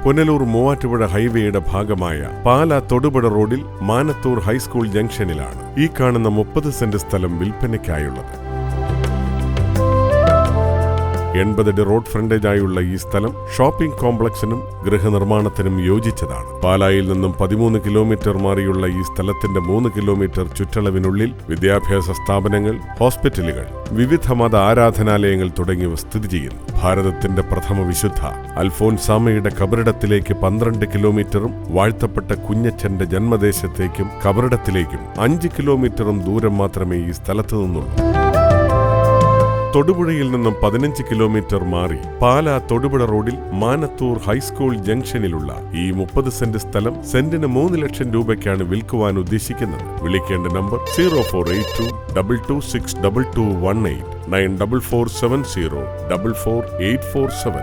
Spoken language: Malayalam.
പുനലൂർ മൂവാറ്റുപുഴ ഹൈവേയുടെ ഭാഗമായ പാലാ തൊടുപുഴ റോഡിൽ മാനത്തൂർ ഹൈസ്കൂൾ ജംഗ്ഷനിലാണ് ഈ കാണുന്ന 30 സെന്റ് സ്ഥലം വിൽപ്പനയ്ക്കായുള്ളത്. 80 അടി റോഡ് ഫ്രണ്ടേജായുള്ള ഈ സ്ഥലം ഷോപ്പിംഗ് കോംപ്ലക്സിനും ഗൃഹനിർമ്മാണത്തിനും യോജിച്ചതാണ്. പാലായിൽ നിന്നും 13 കിലോമീറ്റർ മാറിയുള്ള ഈ സ്ഥലത്തിന്റെ 3 കിലോമീറ്റർ ചുറ്റളവിനുള്ളിൽ വിദ്യാഭ്യാസ സ്ഥാപനങ്ങൾ, ഹോസ്പിറ്റലുകൾ, വിവിധ മത ആരാധനാലയങ്ങൾ തുടങ്ങിയവ സ്ഥിതി ചെയ്യുന്നു. ഭാരതത്തിന്റെ പ്രഥമ വിശുദ്ധ അൽഫോൻസാമയുടെ കബറിടത്തിലേക്ക് 12 കിലോമീറ്ററും വാഴ്ത്തപ്പെട്ട കുഞ്ഞച്ചന്റെ ജന്മദേശത്തേക്കും കബറിടത്തിലേക്കും 5 കിലോമീറ്ററും ദൂരം മാത്രമേ ഈ സ്ഥലത്തു നിന്നുള്ളൂ. തൊടുപുഴയിൽ നിന്നും 15 കിലോമീറ്റർ മാറി പാലാ തൊടുപുഴ റോഡിൽ മാനത്തൂർ ഹൈസ്കൂൾ ജംഗ്ഷനിലുള്ള ഈ 30 സെന്റ് സ്ഥലം സെന്റിന് 3 ലക്ഷം രൂപയ്ക്കാണ് വിൽക്കുവാൻ ഉദ്ദേശിക്കുന്നത്. വിളിക്കേണ്ട നമ്പർ 0482 226 2218 94470 44847.